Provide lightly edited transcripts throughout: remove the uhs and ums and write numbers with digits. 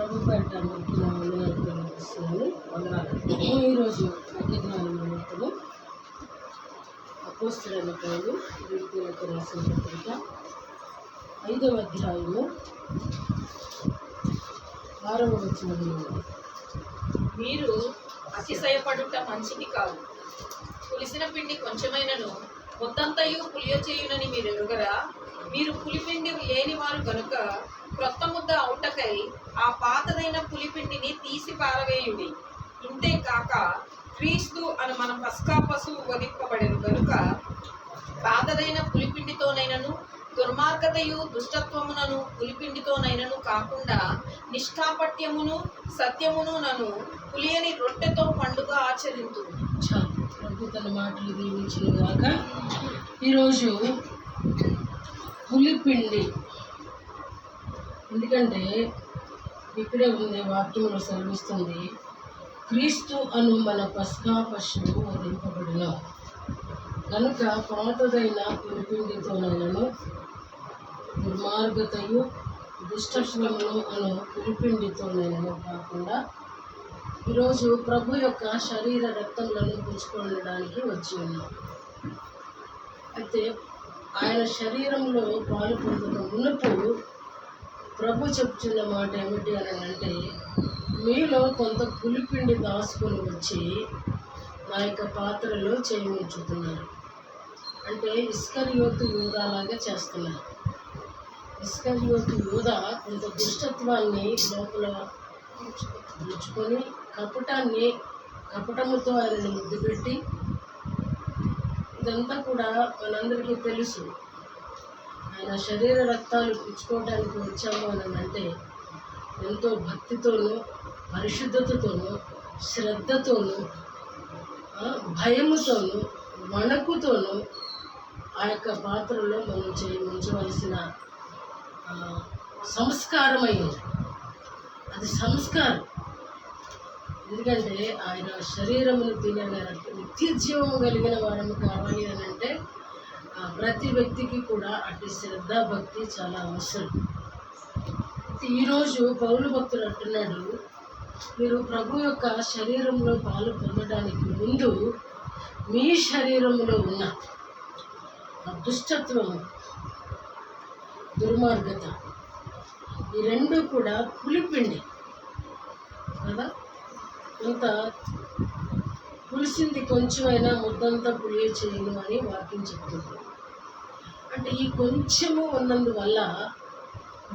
ప్రభు పేరిట అందరికీ నా వందనాలు తెలియజేస్తున్నాను. ఈరోజు ప్రతిజ్ఞాన నిమిత్తము అపోస్తలుడైన పౌలు ఫిలిప్పీయులకు రాసిన పత్రిక 5వ అధ్యాయము 6వ వచనము. మీరు అతిశయపడుట మంచిది కాదు. పులిసిన పిండి కొంచెమైనను మొత్తంతయు పులియ చేయునని మీరు ఎరుగరా? మీరు పులిపిండి లేని వారు గనుక క్రొత్త ముద్ద అవుటకై ఆ పాతదైన పులిపిండిని తీసి పారవేయుడి. ఇంతే కాక క్రీస్తు అని మన పస్కా పశువు వధింపబడెను గనుక పాతదైన పులిపిండితోనైనను దుర్మార్గతయు దుష్టత్వమునను పులిపిండితోనైనను కాకుండా నిష్కాపట్యమును సత్యమును నను పులియని రొట్టెతో పండుగ ఆచరించు. ప్రభు తన మాటలు దీవించినగాక. ఈరోజు పులిపిండి, ఎందుకంటే ఇక్కడే ఉంది, వాక్యంలో సెలవిస్తుంది, క్రీస్తు అను మన పస్కా పశువు వధింపబడిన కనుక పాతదైన పులిపిండితోనైనను దుర్మార్గతయు దుష్టత్వమును అను పులిపిండితోనైనను కాకుండా ఈరోజు ప్రభు యొక్క శరీర రక్తములను పుచ్చుకొనడానికి వచ్చి ఉన్నాం. అయితే ఆయన శరీరంలో పాలు పొందుతున్న మునుపు ప్రభు చెప్తున్న మాట ఏమిటి అని అంటే, మీలో కొంత పులిపిండి దాచుకొని వచ్చి నా యొక్క పాత్రలో చేయముంచుతున్నారు. అంటే ఇస్కరియోతు యూదాలాగా చేస్తున్నారు. ఇస్కరియోతు యూదా కొంత దుష్టత్వాన్ని లోపల ఉంచుకొని కపటముతో ఆయనను ముద్దు పెట్టి, ఇదంతా కూడా మనందరికీ తెలుసు. ఆయన శరీర రక్తాలు పుచ్చుకోవడానికి వచ్చాము అని అంటే ఎంతో భక్తితోనూ పరిశుద్ధతతోనూ శ్రద్ధతోనూ భయముతోనూ వణకుతోనూ ఆ యొక్క పాత్రలో మనం ఉంచవలసిన సంస్కారమైంది. అది సంస్కారం. ఎందుకంటే ఆయన శరీరమును తినే నిత్య జీవము కలిగిన వారము కావాలి అని అంటే ప్రతి వ్యక్తికి కూడా అటు శ్రద్ధ భక్తి చాలా అవసరం. ఈరోజు పౌలు భక్తుడు అంటున్నాడు, మీరు ప్రభు యొక్క శరీరంలో పాలు పొందడానికి ముందు మీ శరీరంలో ఉన్న దుష్టత్వము దుర్మార్గత ఈ రెండు కూడా పులిపిండి కదా. ఇంత పులిసింది కొంచెమైనా ముద్దంతా పులియ చేయను అని వాక్యం చెప్తుంది. అంటే ఈ కొంచెము ఉన్నందువల్ల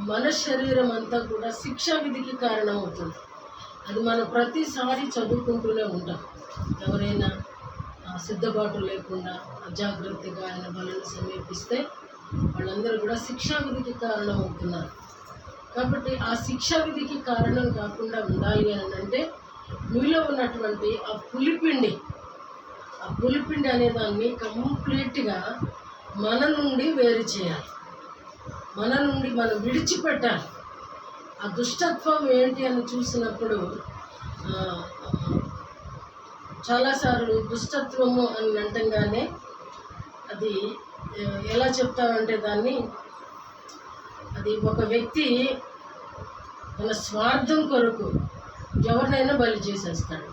మన శరీరం అంతా కూడా శిక్షా విధికి కారణమవుతుంది. అది మనం ప్రతిసారి చదువుకుంటూనే ఉంటాం. ఎవరైనా సిద్ధపాటు లేకుండా అజాగ్రత్తగా ఆయన బలను సమీపిస్తే వాళ్ళందరూ కూడా శిక్షా విధికి కారణమవుతున్నారు. కాబట్టి ఆ శిక్షా విధికి కారణం కాకుండా ఉండాలి అని అంటే మీలో ఉన్నటువంటి ఆ పులిపిండి అనే దాన్ని కంప్లీట్గా మన నుండి వేరు చేయాలి. మన నుండి మనం విడిచిపెట్టాలి. ఆ దుష్టత్వం ఏంటి అని చూసినప్పుడు చాలాసార్లు దుష్టత్వము అని అంటంగానే అది ఎలా చెప్తామంటే దాన్ని, అది ఒక వ్యక్తి తన స్వార్థం కొరకు ఎవరినైనా బలి చేసేస్తాడు.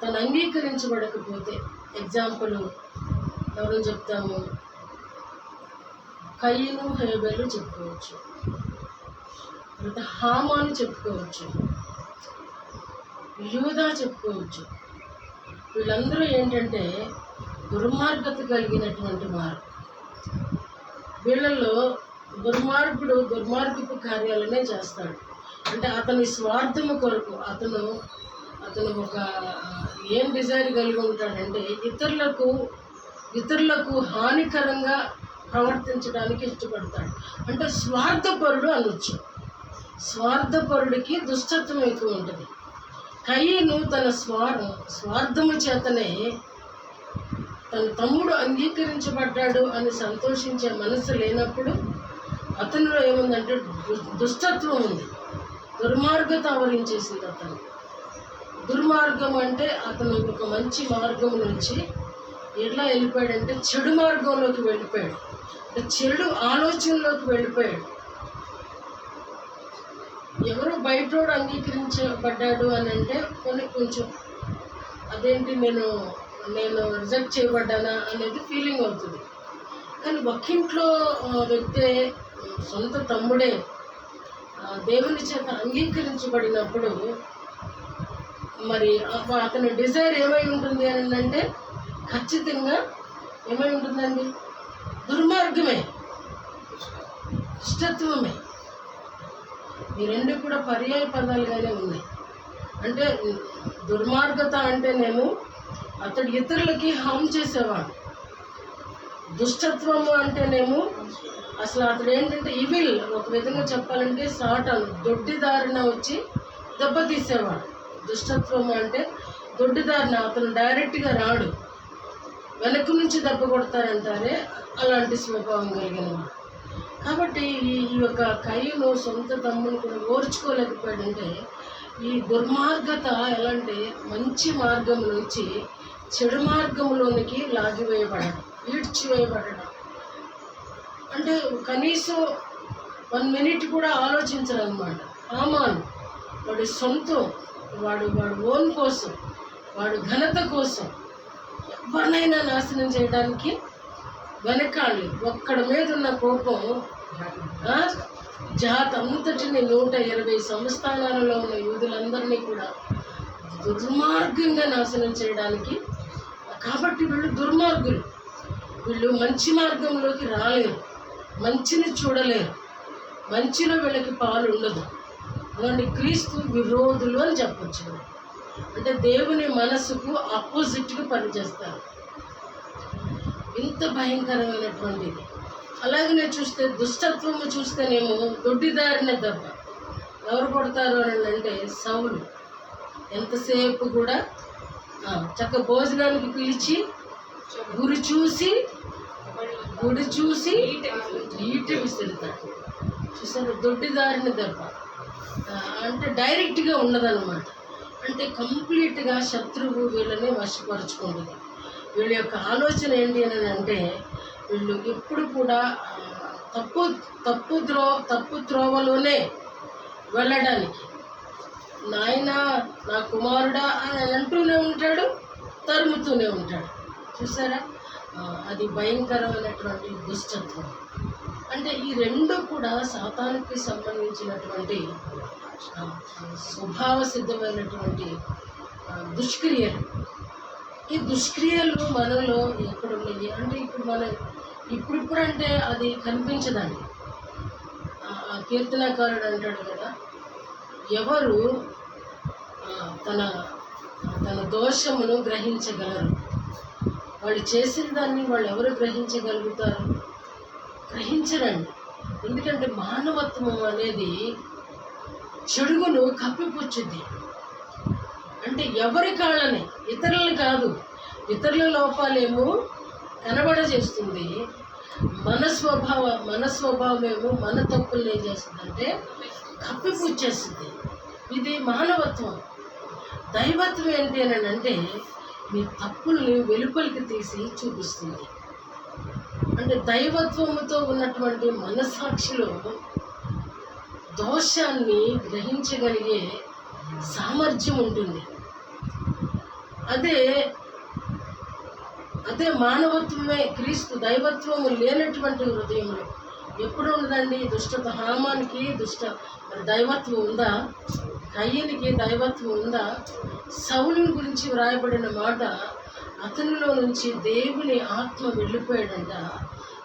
తను అంగీకరించబడకపోతే, ఎగ్జాంపుల్ ఎవరు చెప్తాము, కయీను హేబెలు చెప్పుకోవచ్చు, తర్వాత హామాను చెప్పుకోవచ్చు, యూదా చెప్పుకోవచ్చు. వీళ్ళందరూ ఏంటంటే దుర్మార్గత కలిగినటువంటి వారు. వీళ్ళల్లో దుర్మార్గపు కార్యాలనే చేస్తాడు. అంటే అతని స్వార్థము కొరకు అతను ఒక ఏం డిజైర్ కలిగి ఉంటాడంటే ఇతరులకు హానికరంగా ప్రవర్తించడానికి ఇష్టపడతాడు. అంటే స్వార్థపరుడు అనొచ్చు. స్వార్థపరుడికి దుష్టత్వం ఎక్కువ ఉంటుంది. కయీను తన స్వార్థము చేతనే తన తమ్ముడు అంగీకరించబడ్డాడు అని సంతోషించే మనసు లేనప్పుడు అతనిలో ఏముందంటే దుష్టత్వం ఉంది, దుర్మార్గత ఆవరించేసింది. అతను దుర్మార్గం అంటే అతను ఒక మంచి మార్గం నుంచి ఎలా వెళ్ళిపోయాడంటే చెడు మార్గంలోకి వెళ్ళిపోయాడు, చెడు ఆలోచనలోకి వెళ్ళిపోయాడు. ఎవరో బయటోడు అంగీకరించబడ్డాడు అని అంటే కొంచెం అదేంటి నేను రిజెక్ట్ చేయబడ్డానా అనేది ఫీలింగ్ అవుతుంది. కానీ ఒక్కింట్లో వ్యక్తే, సొంత తమ్ముడే దేవుని చేత అంగీకరించబడినప్పుడు మరి అతని డిజైర్ ఏమై ఉంటుంది అని అంటే ఖచ్చితంగా ఏమై ఉంటుందండి? దుర్మార్గమే, దుష్టత్వమే. ఈ రెండు కూడా పర్యాయ పదాలుగానే ఉన్నాయి. అంటే దుర్మార్గత అంటేనేమో అతడు ఇతరులకి హామ్ చేసేవాడు. దుష్టత్వము అంటేనేమో అసలు అతడు ఏంటంటే ఇవిల్, ఒక విధంగా చెప్పాలంటే సాటాను, దొడ్డిదారిన వచ్చి దెబ్బతీసేవాడు. దుష్టత్వము అంటే దొడ్డిదారిన, అతను డైరెక్ట్గా రాడు, వెనక నుంచి దెబ్బ కొడతారంటారే అలాంటి స్వభావం కలిగిన వాడు. కాబట్టి ఈ యొక్క కయ్యను సొంత తమ్ముని కూడా ఓర్చుకోలేకపోయాడంటే ఈ దుర్మార్గత ఎలా అంటే మంచి మార్గం నుంచి చెడు మార్గంలోనికి లాగివేయబడడం, ఈడ్చివేయబడడం. అంటే కనీసం 1 మినిట్ కూడా ఆలోచించరనమాట. హామాను వాడి సొంతం, వాడు ఓన్ కోసం, వాడు ఘనత కోసం ఎవరినైనా నాశనం చేయడానికి వెనకాలి. ఒక్కడి మీద ఉన్న కోపం జాతి అంతటిని 120 సంస్థానాలలో ఉన్న యూదులందరినీ కూడా దుర్మార్గంగా నాశనం చేయడానికి. కాబట్టి వీళ్ళు దుర్మార్గులు, వీళ్ళు మంచి మార్గంలోకి రాలేరు, మంచిని చూడలేరు, మంచిలో వీళ్ళకి పాలు ఉండదు. అలాంటి క్రీస్తు విరోధులు అని చెప్పచ్చు. అంటే దేవుని మనసుకు ఆపోజిట్గా పనిచేస్తారు. ఇంత భయంకరమైనటువంటిది. అలాగనే చూస్తే దుష్టత్వము చూస్తేనేమో దొడ్డిదారిన దెబ్బ. ఎవరు కొడతారు అని అంటే సౌలు. ఎంతసేపు కూడా చక్క భోజనానికి పిలిచి గుడి చూసి ఈటి విసురుతాడు. చూసారు, దొడ్డిదారిన దెబ్బ. అంటే డైరెక్ట్గా ఉండదన్నమాట. అంటే కంప్లీట్గా శత్రువు వీళ్ళని వశపరుచుకుంటుంది. వీళ్ళ యొక్క ఆలోచన ఏంటి అని అంటే వీళ్ళు ఎప్పుడు కూడా తప్పు త్రోవలోనే వెళ్ళడానికి, నాయన నా కుమారుడా అని అంటూనే ఉంటాడు, తరుముతూనే ఉంటాడు. చూసారా, అది భయంకరమైనటువంటి దుష్టత్వం. అంటే ఈ రెండు కూడా సాతానికి సంబంధించినటువంటి స్వభావ సిద్ధమైనటువంటి దుష్క్రియలు. ఈ దుష్క్రియలు మనలో ఎక్కడున్నాయి అంటే ఇప్పుడు అంటే అది కనిపించదండి. కీర్తనకారుడు అంటాడు కదా, ఎవరు తన దోషమును గ్రహించగలరు? వాళ్ళు చేసిన దాన్ని వాళ్ళు ఎవరు గ్రహించగలుగుతారు? గ్రహించరండి. ఎందుకంటే మానవత్వం అనేది చెడుగును కప్పిపుచ్చుద్ది. అంటే ఎవరి కాళ్ళని, ఇతరులను కాదు, ఇతరుల లోపాలేమో కనబడజేస్తుంది. మన స్వభావమేమో మన తప్పులు ఏం చేస్తుందంటే కప్పిపుచ్చేస్తుంది. ఇది మానవత్వం. దైవత్వం ఏంటి అని అంటే మీ తప్పుల్ని వెలుపలికి తీసి చూపిస్తుంది. అంటే దైవత్వముతో ఉన్నటువంటి మనసాక్షిలో దోషాన్ని గ్రహించగలిగే సామర్థ్యం ఉంటుంది. అదే మానవత్వమే క్రీస్తు. దైవత్వము లేనటువంటి హృదయంలో ఎప్పుడు ఉండదండి దుష్టత. హామానికి మరి దైవత్వం ఉందా? కయ్యనికి దైవత్వం ఉందా? సౌలుని గురించి వ్రాయబడిన మాట, అతనిలో నుంచి దేవుని ఆత్మ వెళ్ళిపోయాడంట,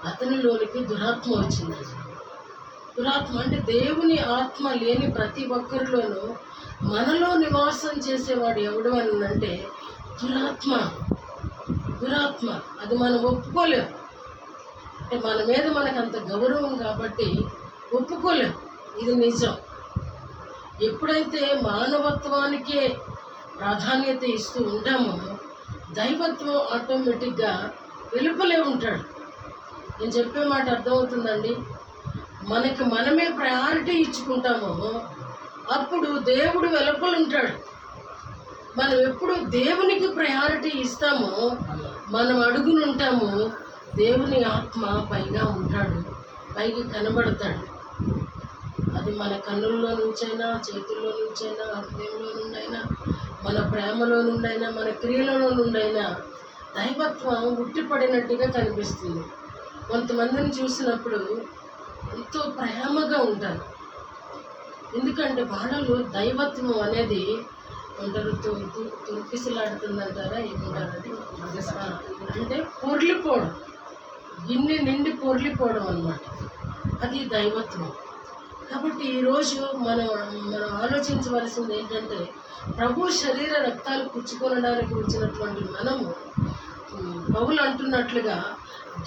అతనిలోనికి దురాత్మ వచ్చిందంట. దురాత్మ అంటే దేవుని ఆత్మ లేని ప్రతి ఒక్కరిలోనూ మనలో నివాసం చేసేవాడు ఎవడు అని అంటే దురాత్మ. అది మనం ఒప్పుకోలేము. అంటే మన మీద మనకు అంత గౌరవం కాబట్టి ఒప్పుకోలేము. ఇది నిజం. ఎప్పుడైతే మానవత్వానికే ప్రాధాన్యత ఇస్తూ ఉంటామో దైవత్వం ఆటోమేటిక్గా వెలుపలే ఉంటాడు. నేను చెప్పే మాట అర్థమవుతుందండి. మనకి మనమే ప్రయారిటీ ఇచ్చుకుంటామో అప్పుడు దేవుడు వెలుపల ఉంటాడు. మనం ఎప్పుడు దేవునికి ప్రయారిటీ ఇస్తామో మనం అడుగునుంటామో దేవుని ఆత్మ పైగా ఉంటాడు, పైకి కనబడతాడు. అది మన కన్నుల్లో నుంచైనా, చేతుల్లో నుంచైనా, హృదయంలో నుండైనా, మన ప్రేమలో నుండైనా, మన క్రియలలో నుండైనా దైవత్వం ఉట్టిపడినట్టుగా కనిపిస్తుంది. కొంతమందిని చూసినప్పుడు ఎంతో ప్రేమగా ఉంటారు. ఎందుకంటే వాళ్ళలో దైవత్వం అనేది అంటారు, తుర్కిసలాడుతుందంటారా, ఏమంటారంటే అంటే పొర్లిపోవడం, గిన్నె నిండి పొర్లిపోవడం అన్నమాట. అది దైవత్వం. కాబట్టి ఈరోజు మనం ఆలోచించవలసింది ఏంటంటే, ప్రభు శరీర రక్తాలు పుచ్చుకొనడానికి వచ్చినటువంటి మనము పౌలు అంటున్నట్లుగా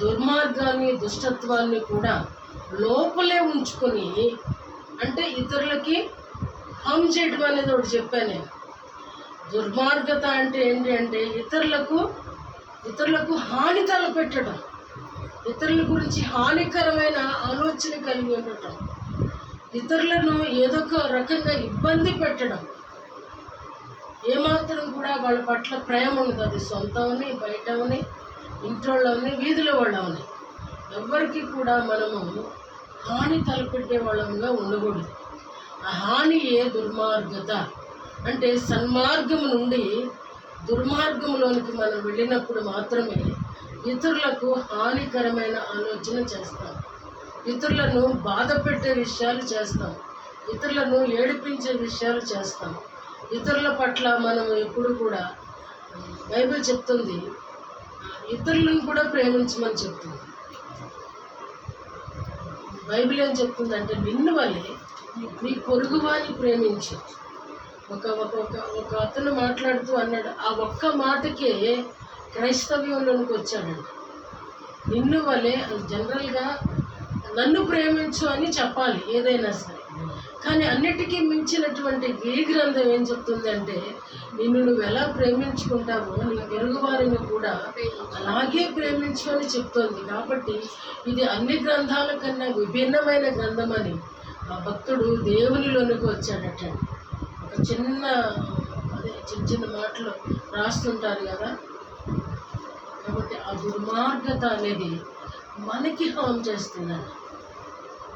దుర్మార్గాన్ని, దుష్టత్వాన్ని కూడా లోపలే ఉంచుకొని, అంటే ఇతరులకి హామ్ చేయడం అనేది ఒకటి చెప్పాను నేను. దుర్మార్గత అంటే ఏంటి అంటే ఇతరులకు హాని తలపెట్టడం, ఇతరుల గురించి హానికరమైన ఆలోచన కలిగి ఉండటం, ఇతరులను ఏదో ఒక రకంగా ఇబ్బంది పెట్టడం, ఏమాత్రం కూడా వాళ్ళ పట్ల ప్రేమ ఉండదు. అది సొంతమని, బయటవని, ఇంట్లోని, వీధిలో వాళ్ళని ఎవరికి కూడా మనము హాని తలపెట్టే వాళ్ళంగా ఉండకూడదు. ఆ హానియే దుర్మార్గత. అంటే సన్మార్గము నుండి దుర్మార్గంలోనికి మనం వెళ్ళినప్పుడు మాత్రమే ఇతరులకు హానికరమైన ఆలోచన చేస్తాం, ఇతరులను బాధ పెట్టే విషయాలు చేస్తాం, ఇతరులను ఏడిపించే విషయాలు చేస్తాం. ఇతరుల పట్ల మనం ఎప్పుడు కూడా, బైబిల్ చెప్తుంది ఇతరులను కూడా ప్రేమించమని చెప్తుంది. బైబిల్ ఏం చెప్తుందంటే, నిన్ను వలె నీ పొరుగువారిని ప్రేమించు. ఒక అతను మాట్లాడుతూ అన్నాడు, ఆ ఒక్క మాటకే క్రైస్తవ్యంలోనికి వచ్చాడండి. నిన్ను వలె జనరల్గా నన్ను ప్రేమించు అని చెప్పాలి ఏదైనా సరే, కానీ అన్నిటికీ మించినటువంటి ఈ గ్రంథం ఏం చెప్తుంది అంటే, నిన్ను నువ్వు ఎలా ప్రేమించుకుంటావో నీ పొరుగు వారిని కూడా అలాగే ప్రేమించు అని చెప్తోంది. కాబట్టి ఇది అన్ని గ్రంథాల కన్నా విభిన్నమైన గ్రంథం అని ఆ భక్తుడు దేవునిలోనికి వచ్చాడట. ఒక చిన్న చిన్న మాటలు రాస్తుంటారు కదా. కాబట్టి ఆ దుర్మార్గత అనేది మనకి హామ్ చేస్తుందండి.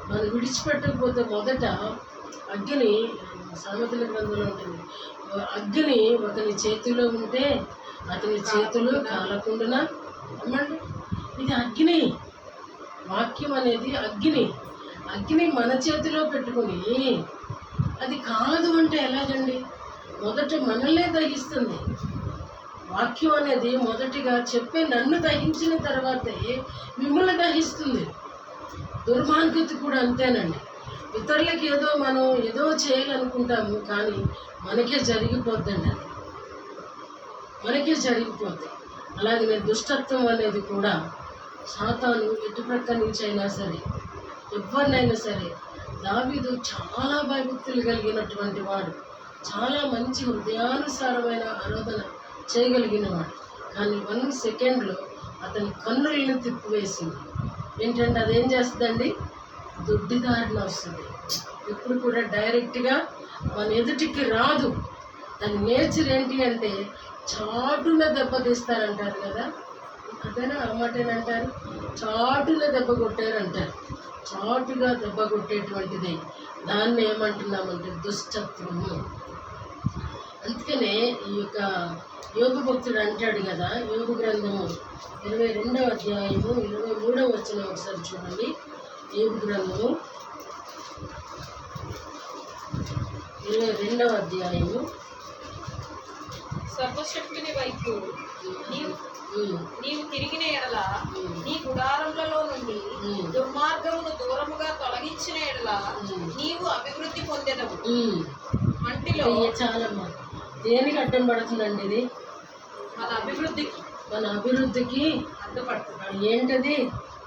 మనం విడిచిపెట్టకపోతే మొదట అగ్ని, సామెతల గ్రంథంలో ఉంటుంది, అగ్ని ఒకని చేతిలో ఉంటే అతని చేతులు కాలకుండునా అమ్మండి. ఇది అగ్ని, వాక్యం అనేది అగ్ని మన చేతిలో పెట్టుకుని అది కాలదు అంటే ఎలాగండి? మొదట మనల్నే దహిస్తుంది. వాక్యం అనేది మొదటిగా చెప్పే నన్ను దహించిన తర్వాతే మిమ్మల్ని దహిస్తుంది. దుర్మార్గత కూడా అంతేనండి. ఇతరులకి మనం ఏదో చేయాలనుకుంటాము, కానీ మనకే జరిగిపోద్దండి. అది మనకే జరిగిపోద్ది. అలాగే దుష్టత్వం అనేది కూడా సాతాను ఎటు ప్రక్క నుంచి అయినా సరే, ఎవరినైనా సరే, దావీదు చాలా భయభక్తులు కలిగినటువంటి వాడు, చాలా మంచి హృదయానుసారమైన ఆరాధన చేయగలిగిన వాడు. కానీ 1 సెకండ్లో అతని కన్నులను తిప్పివేసింది. ఏంటంటే అదేం చేస్తుందండి? దొడ్డిదారిన వస్తుంది. ఎప్పుడు కూడా డైరెక్ట్గా మన ఎదుటికి రాదు. దాని నేచర్ ఏంటి అంటే చాటున దెబ్బతీస్తారంటారు కదా, అదేనా ఆ మాటేనంటారు, చాటున దెబ్బ కొట్టారంటారు. చాటుగా దెబ్బ కొట్టేటువంటిది దాన్ని ఏమంటున్నామంటే దుష్టత్వము. అందుకనే ఈ యొక్క యోగు భక్తుడు అంటాడు కదా, యోగు గ్రంథము 22వ అధ్యాయము 23వ వచనం ఒకసారి చూడండి. యోగు గ్రంథము 22వ అధ్యాయము. సర్వశక్తుని వైపు నీవు తిరిగిన ఎడల, నీ గుడారములలో నుండి దుర్మార్గమును దూరముగా తొలగించిన ఎడల నీవు అభివృద్ధి పొందెదవు. మంటిలో చాలమ్మా, దేనికి అడ్డం పడుతుందండి ఇది? మన అభివృద్ధికి అడ్డుపడుతుంది. ఏంటది?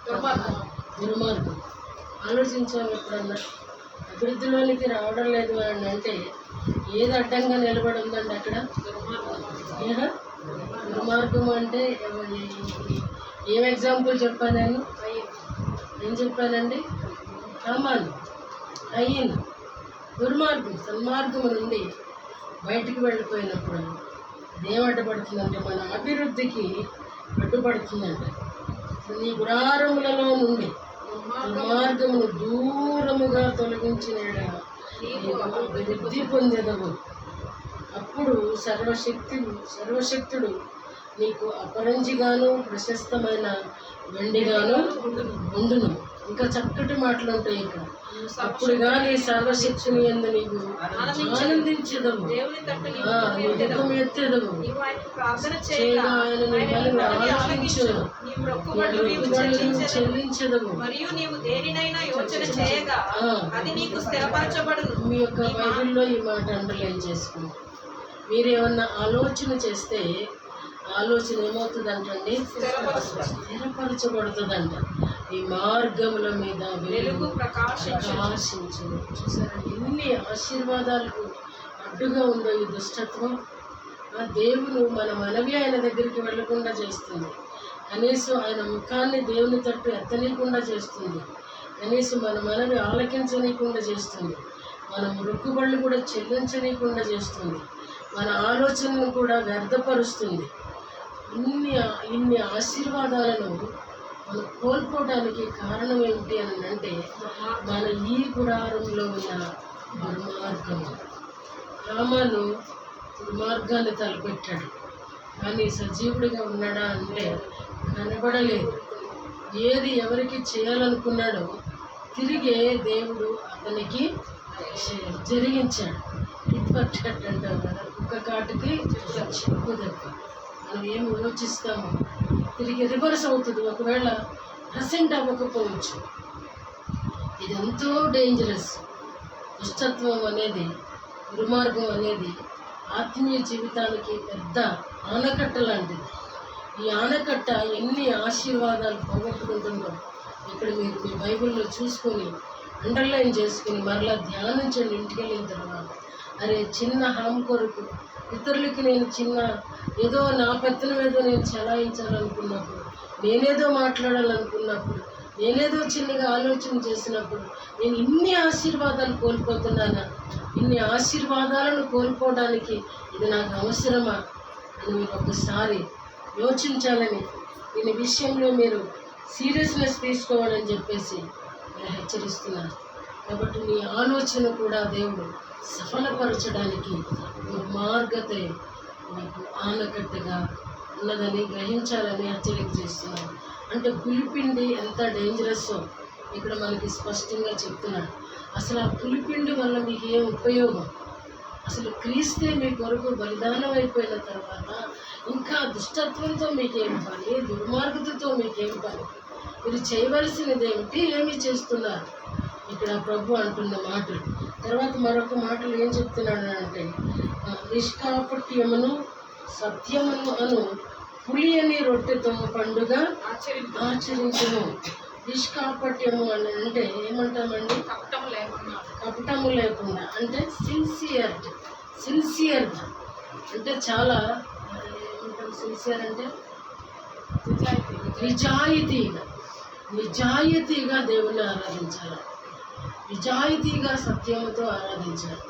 దుర్మార్గం. ఆలోచించాము ఎప్పుడన్నా? అభివృద్ధిలోనికి రావడం లేదు అని అంటే ఏది అడ్డంగా నిలబడి ఉందండి అక్కడ? దుర్మార్గం అంటే ఏం ఎగ్జాంపుల్ చెప్పాను నేను? ఏం చెప్పానండి? కామాను, అయ్యింది దుర్మార్గం. సన్మార్గం నుండి బయటికి వెళ్ళిపోయినప్పుడు అదేం అడ్డుపడుతుందంటే మన అభివృద్ధికి అడ్డుపడుతుందంట. నీ గుడారములలో నుండి, దుర్మార్గమును దూరముగా తొలగించిన యెడల నీవు అభివృద్ధి పొందెదవు. అప్పుడు సర్వశక్తుడు నీకు అపరంజిగాను ప్రశస్తమైన వెండిగాను ఉండును. ఇంకా చక్కటి మాటలు ఉంటాయి ఇక్కడ. అప్పుడు కానీ సర్వశక్తుని యందు నీవు ఆనందించదవు, ముఖం ఎత్తెదవు, చేయగా ఆయన నీ బలిని ఆలకించును, చెల్లించదవు. మరియు నీవు దేనినైనా యోచన చేయగా అది నీకు స్థిరపరచబడును. మీ యొక్క బైబిల్లో ఈ మాట అండర్లైన్ చేసుకుని మీరేమన్నా ఆలోచన చేస్తే ఆలోచన ఏమవుతుందంటండి? స్థిరపరచబడుతుందంట. ఈ మార్గముల మీద వెలుగు ప్రకాశించును. చూసారండి ఎన్ని ఆశీర్వాదాలకు అడ్డుగా ఉందో ఈ దుష్టత్వం. ఆ దేవుడు మన మనవి ఆయన దగ్గరికి వెళ్లకుండా చేస్తుంది. కనీసం ఆయన ముఖాన్ని దేవుని తట్టు ఎత్తనీయకుండా చేస్తుంది. కనీసం మన మనవి ఆలకించనీయకుండా చేస్తుంది. మన మొక్కుబళ్ళు కూడా చెల్లించనీయకుండా చేస్తుంది. మన ఆలోచనను కూడా వ్యర్థపరుస్తుంది. ఇన్ని ఆశీర్వాదాలను మనం కోల్పోవడానికి కారణం ఏమిటి అని అంటే మన ఈ గుడారంలో ఉన్న దుర్మార్గం. హామాను దుర్మార్గాన్ని తలపెట్టాడు, కానీ సజీవుడిగా ఉన్నాడా అంటే కనబడలేదు. ఏది ఎవరికి చేయాలనుకున్నాడో తిరిగే దేవుడు అతనికి జరిగించాడు. ఇప్పట్ అంటారు కదా, కుక్క కాటికి చెప్పు దెబ్బ. మనం ఏం యోచిస్తామో తిరిగి రివర్స్ అవుతుంది. ఒకవేళ ప్రెసెంట్ అవ్వకపోవచ్చు. ఇది ఎంతో డేంజరస్. దుష్టత్వం అనేది, దుర్మార్గం అనేది ఆత్మీయ జీవితానికి పెద్ద ఆనకట్ట లాంటిది. ఈ ఆనకట్ట ఎన్ని ఆశీర్వాదాలు పోగొట్టుకుంటుందో ఇక్కడ మీరు మీ బైబిల్లో చూసుకొని అండర్లైన్ చేసుకుని మరలా ధ్యానించండి. ఇంటికి వెళ్ళిన తర్వాత అరే చిన్న హామ్ కొరకు ఇతరులకి నేను చిన్న ఏదో నా పెత్తనం ఏదో నేను చలాయించాలనుకున్నప్పుడు, నేనేదో మాట్లాడాలనుకున్నప్పుడు, నేనేదో చిన్నగా ఆలోచన చేసినప్పుడు నేను ఇన్ని ఆశీర్వాదాలు కోల్పోతున్నానా? ఇన్ని ఆశీర్వాదాలను కోల్పోవడానికి ఇది నాకు అవసరమా అని మీరు ఒకసారి యోచించాలని, దీని విషయంలో మీరు సీరియస్నెస్ తీసుకోవాలని చెప్పేసి నేను హెచ్చరిస్తున్నాను. కాబట్టి మీ ఆలోచన కూడా దేవుడు సఫలపరచడానికి దుర్మార్గతే మీకు ఆనకట్టగా ఉన్నదని గ్రహించాలని హెచ్చరిక చేస్తున్నాను. అంటే పులిపిండి ఎంత డేంజరస్సో ఇక్కడ మనకి స్పష్టంగా చెప్తున్నాడు. అసలు ఆ పులిపిండి వల్ల మీకు ఏం ఉపయోగం? అసలు క్రీస్తే మీ కొరకు బలిదానం అయిపోయిన తర్వాత ఇంకా దుష్టత్వంతో మీకేం పని? దుర్మార్గతతో మీకేం పని? మీరు చేయవలసినది ఏమిటి? ఏమి చేస్తున్నారు? ఇక్కడ ప్రభు అంటున్న మాటలు. తర్వాత మరొక మాటలు ఏం చెప్తున్నాడు అంటే నిష్కాపట్యమును సత్యమును అను పులియని రొట్టెతో పండుగ ఆచరించును. నిష్కాపట్యము అని అంటే ఏమంటామండి? కపటము లేకుండా అంటే సిన్సియర్గా అంటే చాలా ఏమంటాం? సిన్సియర్ అంటే నిజాయితీగా దేవుణ్ణి ఆరాధించాలి. నిజాయితీగా సత్యముతో ఆరాధించాలి.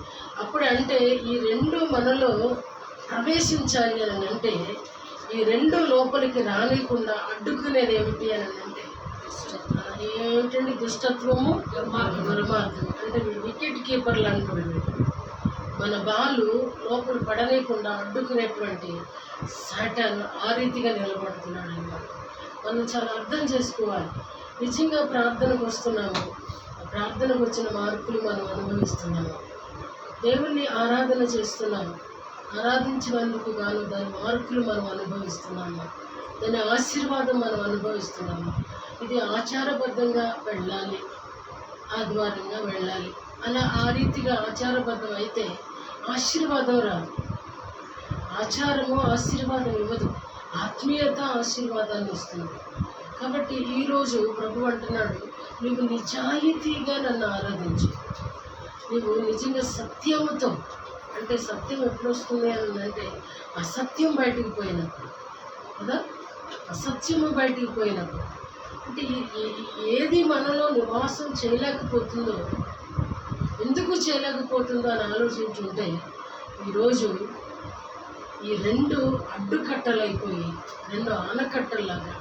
అప్పుడు అంటే ఈ రెండు మనలో ప్రవేశించాలి అని అంటే ఈ రెండు లోపలికి రానికుండా అడ్డుకునేది ఏమిటి అని అంటే ఏమిటండి? దుష్టత్వము, దుర్మార్గం. అంటే వికెట్ కీపర్లు అనుకోండి. మన బాలు లోపల పడలేకుండా అడ్డుకునేటువంటి సాటాన్ ఆ రీతిగా నిలబడుతున్నాడు అన్నమాట. మనం చాలా అర్థం చేసుకోవాలి. నిజంగా ప్రార్థనకు వస్తున్నాము, ప్రార్థనకు వచ్చిన మార్పులు మనం అనుభవిస్తున్నాము. దేవుణ్ణి ఆరాధన చేస్తున్నాము, ఆరాధించినందుకు గాను దాని మార్పులు మనం అనుభవిస్తున్నాము, దాని ఆశీర్వాదం మనం అనుభవిస్తున్నాము. ఇది ఆచారబద్ధంగా వెళ్ళాలి, ఆదివారంగా వెళ్ళాలి. అలా ఆ రీతిగా ఆచారబద్ధం అయితే ఆశీర్వాదం రాదు. ఆచారము ఆశీర్వాదం ఇవ్వదు, ఆత్మీయత ఆశీర్వాదాన్ని ఇస్తుంది. కాబట్టి ఈరోజు ప్రభు అంటున్నాడు, నీవు నిజాయితీగా నన్ను ఆరాధించు. నీవు నిజంగా సత్యముతో, అంటే సత్యం ఎప్పుడు వస్తుంది అని అంటే అసత్యం బయటికి పోయినప్పుడు కదా, అసత్యము బయటికి పోయినప్పుడు. అంటే ఏది మనలో నివాసం చేయలేకపోతుందో, ఎందుకు చేయలేకపోతుందో అని ఆలోచించుంటే ఈరోజు ఈ రెండు అడ్డుకట్టలైపోయి రెండు ఆనకట్టల్లాగా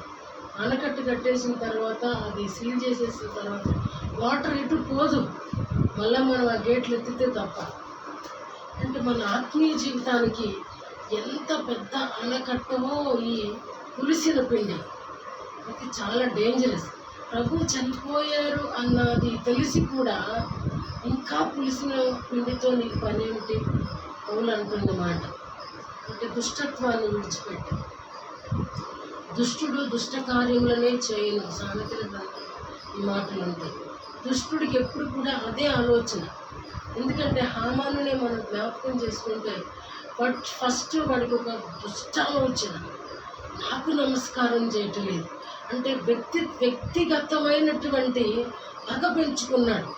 ఆనకట్ట కట్టేసిన తర్వాత అది సీల్ చేసేసిన తర్వాత వాటర్ ఎటు పోదు, మళ్ళీ మనం ఆ గేట్లు ఎత్తితే తప్ప. అంటే మన ఆత్మీయ జీవితానికి ఎంత పెద్ద ఆనకట్టవో ఈ పులిసిన పిండి. అది చాలా డేంజరస్. ప్రభు చనిపోయారు అన్నది తెలిసి కూడా ఇంకా పులిసిన పిండితో నీకు పని ఏమిటి పౌలు అంటున్నమాట. అంటే దుష్టత్వాన్ని విడిచిపెట్టి, దుష్టుడు దుష్ట కార్యములనే చేయను, సామెతల గ్రంథం ఈ మాటలు ఉంటాయి. దుష్టుడికి ఎప్పుడు కూడా అదే ఆలోచన. ఎందుకంటే హామానునే మనం జ్ఞాపకం చేసుకుంటే ఫస్ట్ వాడికి ఒక దుష్ట ఆలోచన, నాకు నమస్కారం చేయటం లేదు అంటే వ్యక్తిగతమైనటువంటి పగ పెంచుకున్నాడు.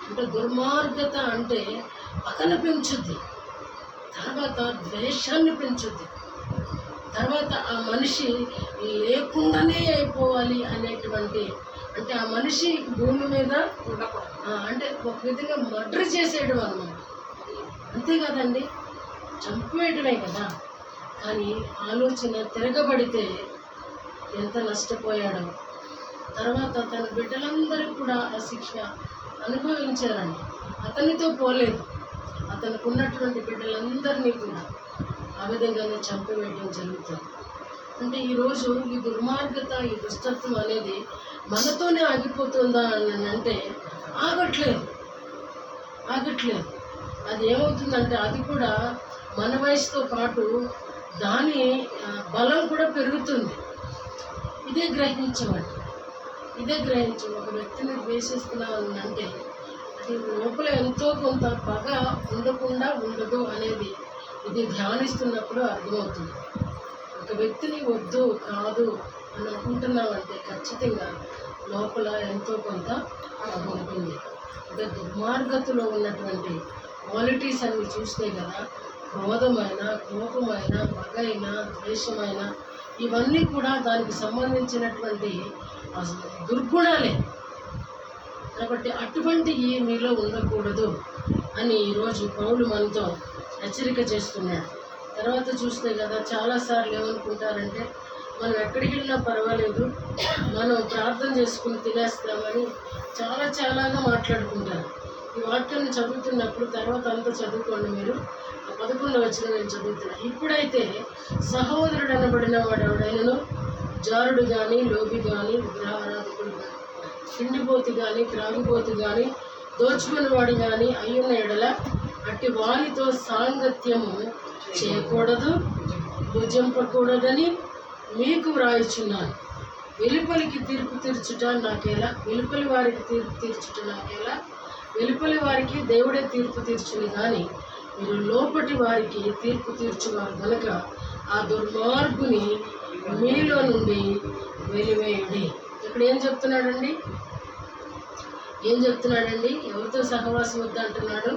అంటే దుర్మార్గత అంటే పగను పెంచుద్ది, తర్వాత ద్వేషాన్ని పెంచుద్ది, తర్వాత ఆ మనిషి లేకుండానే అయిపోవాలి అనేటువంటి, అంటే ఆ మనిషి భూమి మీద అంటే ఒక విధంగా మర్డర్ చేసేయడం అన్నమాట. అంతే కదండి, చంపేయడమే కదా. కానీ ఆలోచన తిరగబడితే ఎంత నష్టపోయాడో. తర్వాత తన బిడ్డలందరూ కూడా ఆ శిక్ష అనుభవించారండి. అతనితో పోలేదు, అతనికి ఉన్నటువంటి బిడ్డలందరినీ కూడా ఆ విధంగానే చంపివేయడం జరుగుతుంది. అంటే ఈరోజు ఈ దుర్మార్గత, ఈ దుష్టత్వం అనేది మనతోనే ఆగిపోతుందా అని అంటే ఆగట్లేదు. అది ఏమవుతుందంటే అది కూడా మన వయసుతో పాటు దాని బలం కూడా పెరుగుతుంది. ఇదే గ్రహించమండి, ఒక వ్యక్తిని ద్వేషిస్తున్నామని అంటే అది లోపల ఎంతో కొంత పగ ఉండకుండా ఉండదు అనేది ఇది ధ్యానిస్తున్నప్పుడు అర్థమవుతుంది. ఒక వ్యక్తిని వద్దు కాదు అని అనుకుంటున్నామంటే ఖచ్చితంగా లోపల ఎంతో కొంత పగ ఉంటుంది. అంటే దుర్మార్గతలో ఉన్నటువంటి క్వాలిటీస్ అన్ని చూస్తే కదా, క్రోధమైన, కోపమైన, పగైన, ద్వేషమైన, ఇవన్నీ కూడా దానికి సంబంధించినటువంటి దుర్గుణాలే. కాబట్టి అటువంటివి మీలో ఉండకూడదు అని ఈరోజు పౌలు మనతో హెచ్చరిక చేస్తున్నాడు. తర్వాత చూస్తే కదా చాలాసార్లు ఏమనుకుంటారంటే మనం ఎక్కడికి వెళ్ళినా పర్వాలేదు, మనం ప్రార్థన చేసుకుని తినేస్తామని చాలాగా మాట్లాడుకుంటారు. ఈ వాక్యాన్ని చదువుతున్నప్పుడు తర్వాత అంతా చదువుకోండి మీరు. 11వ వచనం నేను చదువుతున్నాను. ఇప్పుడైతే సహోదరుడు అనబడిన వాడు ఎవడైనను జారుడు కానీ, లోబి కానీ, విగ్రహారాధకుడు కానీ, పిండిపోతు కానీ, త్రాగిపోతు కానీ, దోచుకుని వాడు కానీ అయ్యున్న ఎడల అట్టి వానితో సాంగత్యము చేయకూడదు, భుజింపకూడదని మీకు వ్రాయిచున్నాను. వెలుపలికి తీర్పు తీర్చుట నాకేలా, వెలుపలి వారికి తీర్పు తీర్చుట నాకేలా, వెలుపలి వారికి దేవుడే తీర్పు తీర్చుని కానీ మీరు లోపటి వారికి తీర్పు తీర్చువారు కనుక ఆ దుర్మార్గుని మీలో నుండి వెలివేయండి. ఇక్కడ ఏం చెప్తున్నాడండి? ఎవరితో సహవాసం వద్దంటున్నాడు?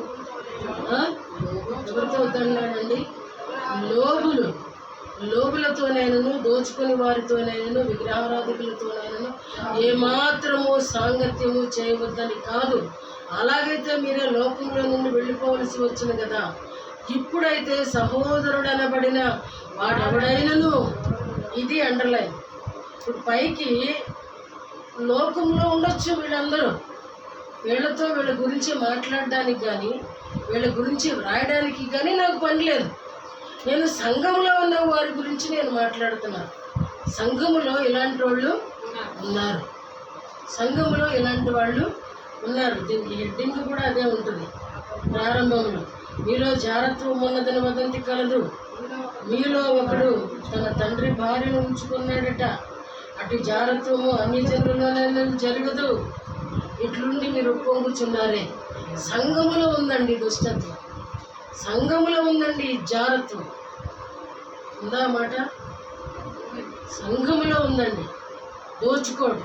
ఎవరితో వద్దన్నాడండి? లోబులతోనైనను, దోచుకుని వారితోనైనను, విగ్రహారాధికులతోనైనను ఏమాత్రము సాంగత్యము చేయవద్దని కాదు. అలాగైతే మీరే లోకంలో నుండి వెళ్ళిపోవలసి వచ్చింది కదా. ఇప్పుడైతే సహోదరుడు అనబడిన వాడెవడైనను, ఇది అండర్లైన్. ఇప్పుడు పైకి లోకంలో ఉండొచ్చు వీళ్ళందరూ, వీళ్ళతో వీళ్ళ గురించి మాట్లాడడానికి కానీ వీళ్ళ గురించి రాయడానికి కానీ నాకు పని లేదు. నేను సంఘంలో ఉన్న వారి గురించి నేను మాట్లాడుతున్నాను. సంఘములో ఇలాంటి వాళ్ళు ఉన్నారు, దీనికి హెడ్డింగ్ కూడా అదే ఉంటుంది. ప్రారంభంలో మీలో జారత్వం ఉన్నదని వదంతి కలదు, మీలో ఒకడు తన తండ్రి భార్యను ఉంచుకున్నాడట, అటు జారత్వము అన్ని జనులలోనే జరగదు, ఇట్లుండి మీరు ఒప్పుకొంగుచున్నారే. సంఘములో ఉందండి దుష్టత్వం, సంఘములో ఉందండి జారత్వం. ఉందా మాట? సంఘములో ఉందండి దోచుకోడు,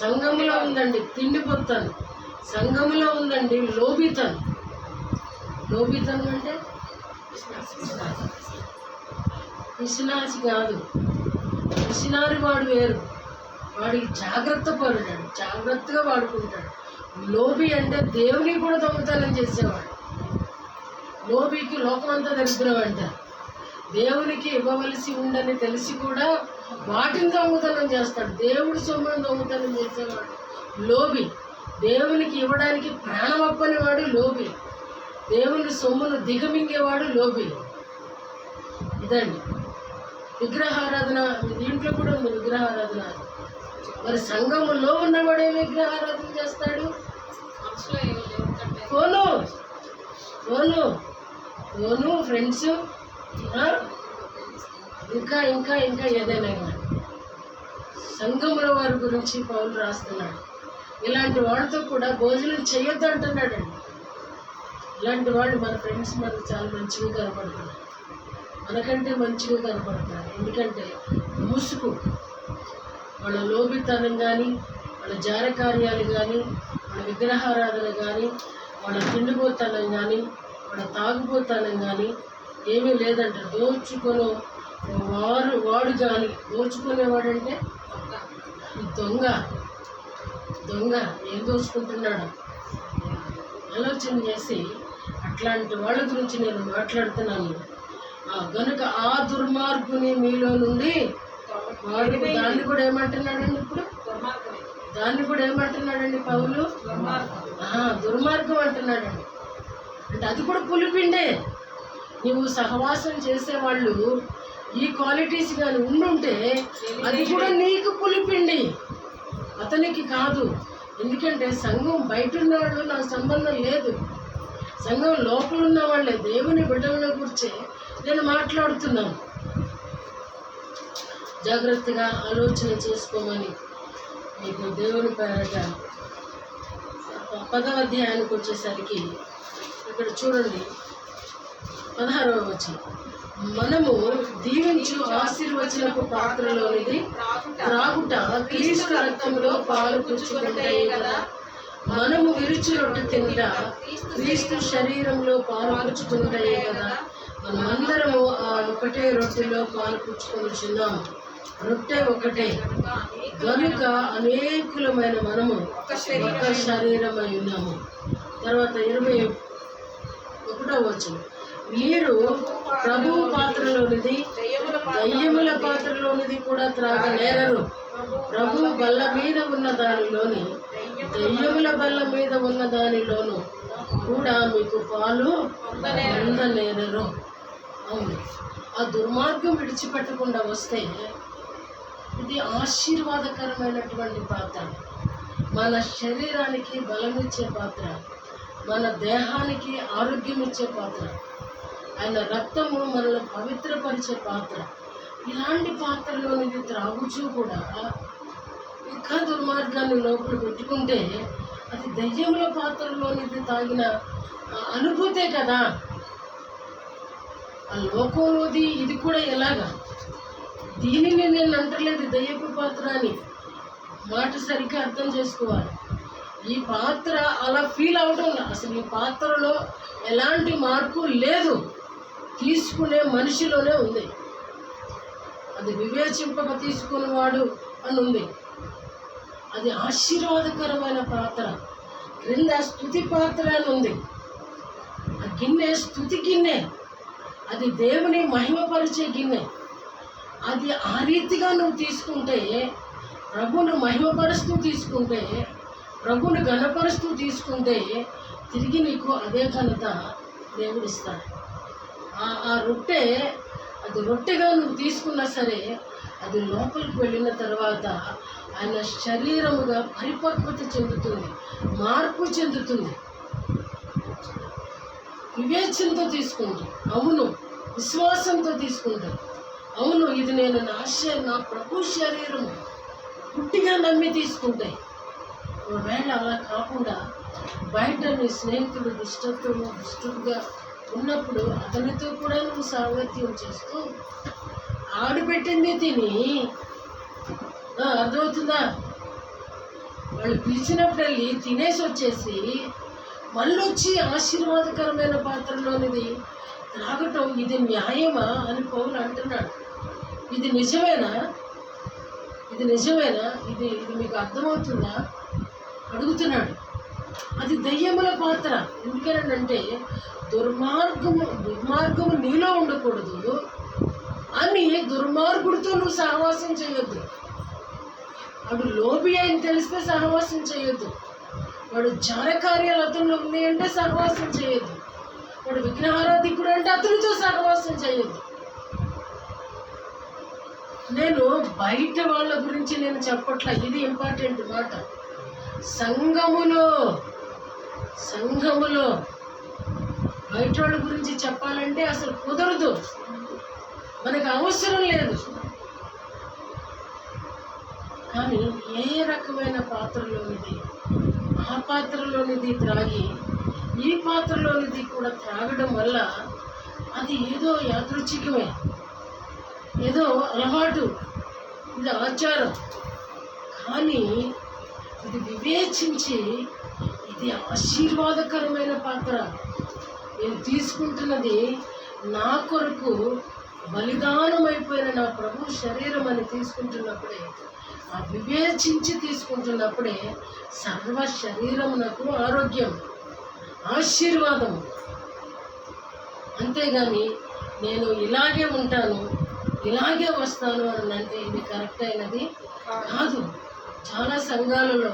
సంఘములో ఉందండి తిండిపోతాను, సంఘములో ఉందండి లోబితను. అంటే పిసినాసి కాదు, పిసినారి వాడు వేరు, వాడికి జాగ్రత్త పరుడాడు, జాగ్రత్తగా వాడుకుంటాడు. లోబి అంటే దేవుని కూడా దొంగతనం చేసేవాడు. లోబికి లోకమంతా దరిద్రం అంటారు. దేవునికి ఇవ్వవలసి ఉందని తెలిసి కూడా వాటిని దొంగతనం చేస్తాడు. దేవుడి సొమ్మును దొంగతనం చేసేవాడు లోబి. దేవునికి ఇవ్వడానికి ప్రాణం అప్పనివాడు లోబి. దేవుని సొమ్మును దిగమింగేవాడు లోబి. ఇదండి విగ్రహారాధన. దీంట్లో కూడా ఉంది విగ్రహారాధన. మరి సంఘములో ఉన్నవాడే విగ్రహారాధన చేస్తాడు. మనసులో ఏమో దేవుడి కంటే ఫోను ఫోను ఫోను ఫ్రెండ్స్, ఇంకా ఇంకా ఇంకా ఏదైనా కానీ సంఘముల వారి గురించి పౌలు రాస్తున్నాడు. ఇలాంటి వాళ్ళతో కూడా భోజనం చేయొద్దు అంటున్నాడండి. ఇలాంటి వాళ్ళు మన ఫ్రెండ్స్ మనకు చాలా మంచిగా కనపడుతున్నారు, మనకంటే మంచిగా కనపడుతున్నారు. ఎందుకంటే ముసుగు, వాళ్ళ లోబితనం కానీ, వాళ్ళ జార కార్యాలు కానీ, వాళ్ళ విగ్రహారాధన కానీ, వాళ్ళ తిండిపోతనం కానీ, వాళ్ళ తాగుపోతనం కానీ ఏమీ లేదంట. వాడు కానీ దోచుకునేవాడంటే దొంగ. దొంగ ఏం దోచుకుంటున్నాడు ఆలోచన చేసి అట్లాంటి వాళ్ళ గురించి నేను మాట్లాడుతున్నాను. గనుక ఆ దుర్మార్గుని మీలో నుండి వాడు, దాన్ని కూడా ఏమంటున్నాడండి ఇప్పుడు? దుర్మార్గమే. దాన్ని కూడా ఏమంటున్నాడండి పౌలు? దుర్మార్గం అంటున్నాడండి. అంటే అది కూడా పులిపిండే. నువ్వు సహవాసం చేసేవాళ్ళు ఈ క్వాలిటీస్ కానీ ఉండుంటే అది కూడా నీకు పులిపిండి, అతనికి కాదు. ఎందుకంటే సంఘం బయట ఉన్న వాళ్ళు నాకు సంబంధం లేదు, సంఘం లోపల ఉన్న వాళ్ళే దేవుని బిడ్డల గురించే నేను మాట్లాడుతున్నాను. జాగ్రత్తగా ఆలోచన చేసుకోమని మీకు దేవుని పేరట 10వ అధ్యాయానికి వచ్చేసరికి ఇక్కడ చూడండి 16వ వచనం. మనము దీవించు ఆశీర్వచనపు పాత్రలోనిది త్రాగుట క్రీస్తు రక్తంలో పాలు పుచ్చుకుంటాయి కదా. మనము విరుచు రొట్టె తింట క్రీస్తు శరీరంలో పాలు పుచ్చుకుంటాయి కదా. మనమందరము ఆ ఒకటే రొట్టెలో పాలు పుచ్చుకొనిచున్నాము. రొట్టె ఒకటే గనుక అనేకులమైన మనము ఒక శరీరమై ఉన్నాము. తర్వాత 21వ వచనం. మీరు ప్రభువు పాత్రలోనిది దయ్యముల పాత్రలోనిది కూడా త్రాగనేరరు. ప్రభు బల్ల మీద ఉన్న దానిలోని దయ్యముల బల్ల మీద ఉన్న దానిలోను కూడా మీకు పాలు పొందనేరరు. అవును, ఆ దుర్మార్గం విడిచిపెట్టకుండా వస్తే ఇది ఆశీర్వాదకరమైనటువంటి పాత్ర. మన శరీరానికి బలమిచ్చే పాత్ర, మన దేహానికి ఆరోగ్యం ఇచ్చే పాత్ర, ఆయన రక్తము మనల్ని పవిత్రపరిచే పాత్ర. ఇలాంటి పాత్రలోనిది త్రాగుచూ కూడా ఇంకా దుర్మార్గాన్ని లోపల పెట్టుకుంటే అది దయ్యముల పాత్రలోనిది తాగిన అనుభూతే కదా. ఆ లోకంలోది ఇది కూడా ఎలాగా? దీనిని నేను అంటలేదు దయ్యపు పాత్ర అని, మాట సరిగ్గా అర్థం చేసుకోవాలి. ఈ పాత్ర అలా ఫీల్ అవడం, అసలు ఈ పాత్రలో ఎలాంటి మార్పు లేదు, తీసుకునే మనిషిలోనే ఉంది. అది వివేచింపక తీసుకునేవాడు అని ఉంది. అది ఆశీర్వాదకరమైన పాత్ర. క్రింద స్తుతి పాత్ర అని ఉంది. ఆ గిన్నె స్తుతి గిన్నె, అది దేవుని మహిమపరిచే గిన్నె. అది ఆ రీతిగా నువ్వు తీసుకుంటే, ప్రభువును మహిమపరుస్తూ తీసుకుంటే, ప్రభువును ఘనపరుస్తూ తీసుకుంటే తిరిగి నీకు అదే ఘనత దేవుడిస్తాడు. ఆ రొట్టె, అది రొట్టెగా నువ్వు తీసుకున్నా సరే అది లోపలికి వెళ్ళిన తర్వాత ఆయన శరీరముగా పరిపక్వత చెందుతుంది, మార్పు చెందుతుంది. వివేచనతో తీసుకుంటాం, అవును, విశ్వాసంతో తీసుకుంటాం, అవును ఇది నేను నా ప్రభు శరీరము పుట్టిగా నమ్మి తీసుకుంటాయి. ఒకవేళ అలా కాకుండా బయట నీ స్నేహితుడు దుష్టుడుగా ఉన్నప్పుడు అతనితో కూడా నువ్వు సాంగత్యం చేస్తూ ఆడిపెట్టింది తిని, అర్థమవుతుందా? వాళ్ళు పిలిచినప్పుడు వెళ్ళి తినేసి వచ్చేసి మళ్ళీ వచ్చి ఆశీర్వాదకరమైన పాత్రలోనిది త్రాగటం ఇది న్యాయమా అని పౌలు అంటున్నాడు. ఇది నిజమేనా? ఇది నిజమేనా? ఇది మీకు అర్థమవుతుందా అడుగుతున్నాడు. అది దయ్యముల పాత్ర. ఎందుకనంటే దుర్మార్గము నీలో ఉండకూడదు, కానీ దుర్మార్గుడితో నువ్వు సహవాసం చేయొద్దు. వాడు లోబి అని తెలిస్తే సహవాసం చేయొద్దు. వాడు జార కార్యాలు అతనిలో ఉన్నాయంటే సహవాసం చేయొద్దు. వాడు విగ్రహారాధికుడు అంటే అతనితో సహవాసం చేయొద్దు. నేను బయట వాళ్ళ గురించి నేను చెప్పట్ల, ఇది ఇంపార్టెంట్ మాట. సంఘములో బయట వాళ్ళ గురించి చెప్పాలంటే అసలు కుదరదు, మనకు అవసరం లేదు. కానీ ఏ రకమైన పాత్రలోనిది ఆ పాత్రలోనిది త్రాగి ఈ పాత్రలోనిది కూడా త్రాగడం వల్ల అది ఏదో యాదృచ్ఛికమే, ఏదో అలవాటు, ఇది ఆచారం. కానీ ఇది వివేచించి ఇది ఆశీర్వాదకరమైన పాత్ర, నేను తీసుకుంటున్నది నా కొరకు బలిదానమైపోయిన నా ప్రభు శరీరం అని తీసుకుంటున్నప్పుడే, ఆ వివేచించి తీసుకుంటున్నప్పుడే సర్వ శరీరమునకు ఆరోగ్యం, ఆశీర్వాదం. అంతేగాని నేను ఇలాగే ఉంటాను, ఇలాగే వస్తాను అని అంటే ఇది కరెక్ట్ అయినది కాదు. చాలా సంఘాలలో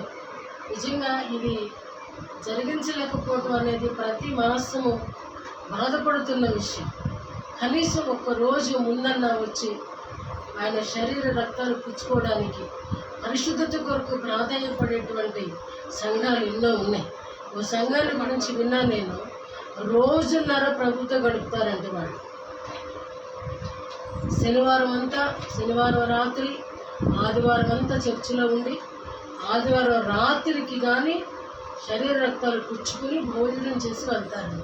నిజంగా ఇది జరిగించలేకపోవటం అనేది ప్రతి మాసము బాధపడుతున్న విషయం. కనీసం ఒక్కరోజు ముందన్న వచ్చి ఆయన శరీర రక్తాలు పుచ్చుకోవడానికి పరిశుద్ధత కొరకు ప్రాధాన్యపడేటువంటి సంఘాలు ఎన్నో ఉన్నాయి. ఓ సంఘాల గురించి విన్నా నేను, రోజున్నర ప్రభుతో గడుపుతారంటే వాళ్ళు. శనివారం రాత్రి, ఆదివారం అంతా చర్చిలో ఉండి ఆదివారం రాత్రికి కానీ శరీర రక్తాలు పుచ్చుకుని భోజనం చేసి వెళ్తారు.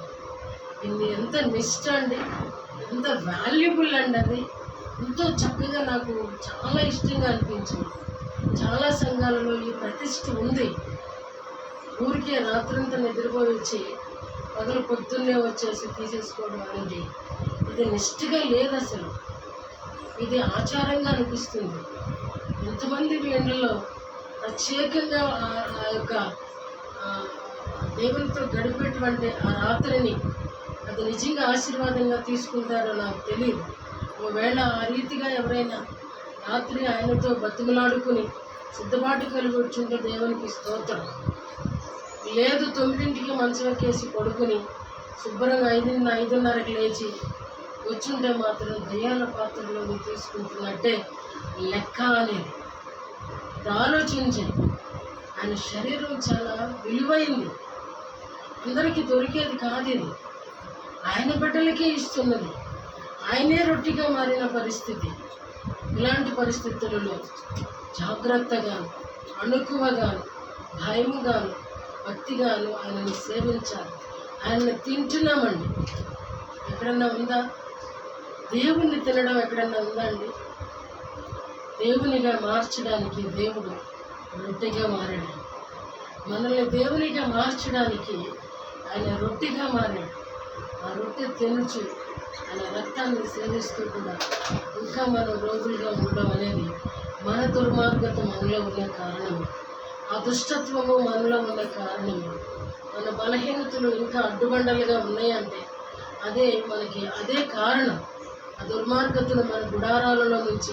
ఇది ఎంత నిష్ట అండి, ఎంత వాల్యుబుల్ అండి. అది ఎంతో చక్కగా నాకు చాలా ఇష్టంగా అనిపించింది. చాలా సంఘాలలో ఈ ప్రతిష్ఠ ఉంది. ఊరికే రాత్రంతా నిద్రపోయి వచ్చి పగలు పొద్దున్నే వచ్చేసి తీసేసుకోవడం అనేది ఇది నిష్ఠగా లేదు అసలు. ఇది ఆచారంగా అనిపిస్తుంది. ఎంతమంది వీళ్ళలో ప్రత్యేకంగా ఆ యొక్క దేవునితో గడిపేటువంటి ఆ రాత్రిని అది నిజంగా ఆశీర్వాదంగా తీసుకుంటారో నాకు తెలియదు. ఒకవేళ ఆ రీతిగా ఎవరైనా రాత్రి ఆయనతో బతిమలాడుకుని సిద్ధపాటు కలిగి వచ్చుంటే దేవునికి స్తోత్రం. లేదు 9ంటికి మంచం ఎక్కేసి పడుకుని శుభ్రంగా 5:30కి లేచి వచ్చుంటే మాత్రం దయ్యాల పాత్రలో తీసుకుంటున్నట్టే లెక్క అనేది. ఆలోచించండి, ఆయన శరీరం చాలా విలువైంది, అందరికీ దొరికేది కాదు. ఇది ఆయన బిడ్డలకే ఇస్తున్నది. ఆయనే రొట్టిగా మారిన పరిస్థితి. ఇలాంటి పరిస్థితులలో జాగ్రత్తగాను, అణుకువగాను, భయముగాను, భక్తిగాను ఆయనను సేవించాలి. ఆయనను తింటున్నామండి. ఎక్కడన్నా ఉందా? దేవుణ్ణి తినడం ఎక్కడన్నా ఉందా అండి? దేవునిగా మార్చడానికి దేవుడు రొట్టెగా మారాడు. మనల్ని దేవునిగా మార్చడానికి ఆయన రొట్టెగా మారాడు. ఆ రొట్టె తినచ్చు, ఆయన రక్తాన్ని సేవిస్తూ కూడా ఇంకా మనం రోజులుగా ఉండడం అనేది మన దుర్మార్గత మనలో ఉన్న కారణము, ఆ దుష్టత్వము మనలో ఉన్న కారణము, మన బలహీనతలు ఇంకా అడ్డుబండలుగా ఉన్నాయంటే అదే కారణం. ఆ దుర్మార్గతను మన గుడారాలలో నుంచి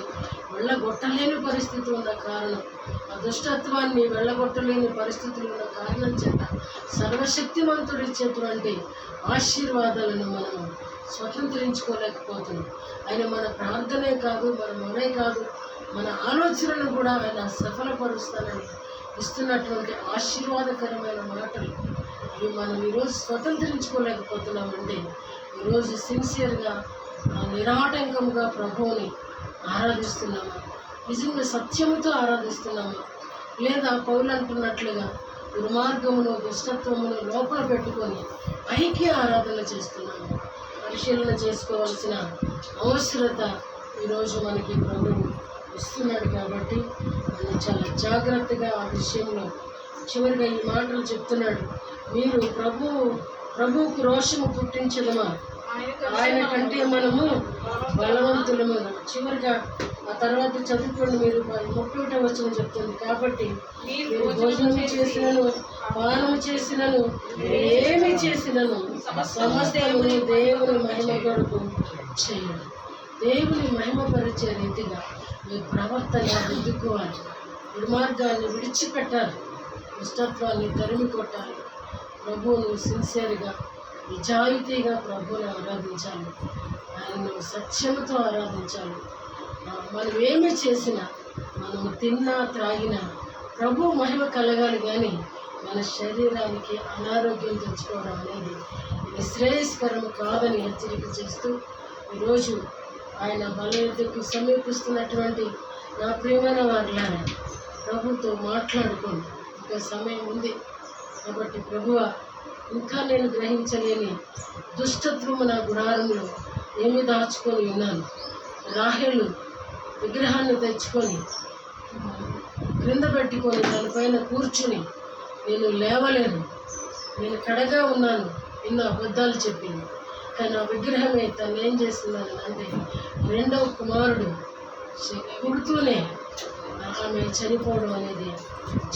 వెళ్ళగొట్టలేని పరిస్థితి ఉన్న కారణం, ఆ దుష్టత్వాన్ని వెళ్ళగొట్టలేని పరిస్థితులు ఉన్న కారణం చేత సర్వశక్తిమంతుడిచ్చేటువంటి ఆశీర్వాదాలను మనము స్వతంత్రించుకోలేకపోతున్నాం. ఆయన మన ప్రార్థనే కాదు, మన మొరే కాదు, మన ఆలోచనను కూడా ఆయన సఫలపరుస్తానని ఇస్తున్నటువంటి ఆశీర్వాదకరమైన మాటలు ఇవి మనం ఈరోజు స్వతంత్రించుకోలేకపోతున్నామంటే ఈరోజు సిన్సియర్గా నిరాటంకంగా ప్రభువుని ఆరాధిస్తున్నామా, నిజంగా సత్యముతో ఆరాధిస్తున్నామా, లేదా పౌలు అంటున్నట్లుగా దుర్మార్గమును దుష్టత్వమును లోపల పెట్టుకొని పైకి ఆరాధన చేస్తున్నాము? పరిశీలన చేసుకోవాల్సిన అవసరత ఈరోజు మనకి ప్రభువు ఇస్తున్నాడు. కాబట్టి మనం చాలా జాగ్రత్తగా ఆ విషయంలో చివరిగా ఈ మాటలు చెప్తున్నాడు. మీరు ప్రభువుకు రోషము పుట్టించదమా, ఆయన కంటే మనము బలవంతులము. చివరిగా ఆ తర్వాత చదువుకోండి, మీరు 31వ వచనం చెప్తుంది. కాబట్టి మీరు భోజనం చేసినను, పానము చేసినను, ఏమి చేసినను సమస్తము దేవుని మహిమ కొరకు చేయండి. దేవుని మహిమపరిచే రీతిగా మీ ప్రవర్తన దిద్దుకోవాలి. దుర్మార్గాన్ని విడిచిపెట్టాలి. దుష్టత్వాన్ని తరిమి కొట్టాలి. ప్రభువును సిన్సియర్గా, నిజాయితీగా ప్రభువుని ఆరాధించాలి. ఆయనను సత్యముతో ఆరాధించాలి. మనం ఏమి చేసినా, మనము తిన్నా త్రాగినా ప్రభు మహిమ కలగాలి. కానీ మన శరీరానికి అనారోగ్యం తెచ్చుకోవడం అనేది ఇది శ్రేయస్కరం కాదని హెచ్చరిక చేస్తూ, ఈరోజు ఆయన బలయుద్ధకు సమీపిస్తున్నటువంటి నా ప్రియమైన వారిలారా, ప్రభుతో మాట్లాడుకోండి. ఇంకా సమయం ఉంది కాబట్టి, ప్రభువా, ఇంకా నేను గ్రహించలేని దుష్టత్వము నా గుడారంలో ఏమి దాచుకొని ఉన్నాను. రాహేలు విగ్రహాన్ని తెచ్చుకొని క్రింద పెట్టుకొని దానిపైన కూర్చుని నేను లేవలేను, నేను కడగా ఉన్నాను, ఎన్నో అబద్ధాలు చెప్పింది. కానీ ఆ విగ్రహమే తను ఏం చేస్తున్నాను అంటే, రెండవ కుమారుడు పుడుతూనే ఆమె చనిపోవడం అనేది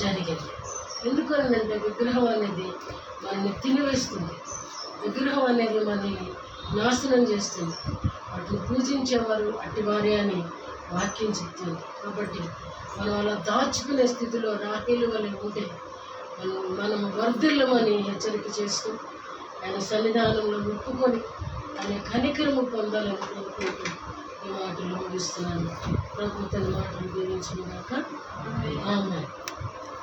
జరిగింది. ఎందుకనంటే విగ్రహం అనేది మనల్ని తినివేస్తుంది. విగ్రహం అనేది మనల్ని నాశనం చేస్తుంది. వాటిని పూజించేవారు అట్టివారే అని వాక్యం చెప్తుంది. కాబట్టి మనం అలా దాచుకునే స్థితిలో రాహేలు వలె ఉంటే మనము వర్ధిల్లమని హెచ్చరిక చేస్తూ, ఆయన సన్నిధానంలో ఒప్పుకొని ఆయన కనికరము పొందాలని కోరుకుంటూ ఈ మాటలు ముగిస్తున్నాను. ప్రభు తన మాటలు దీవించును గాక. ఆమేన్.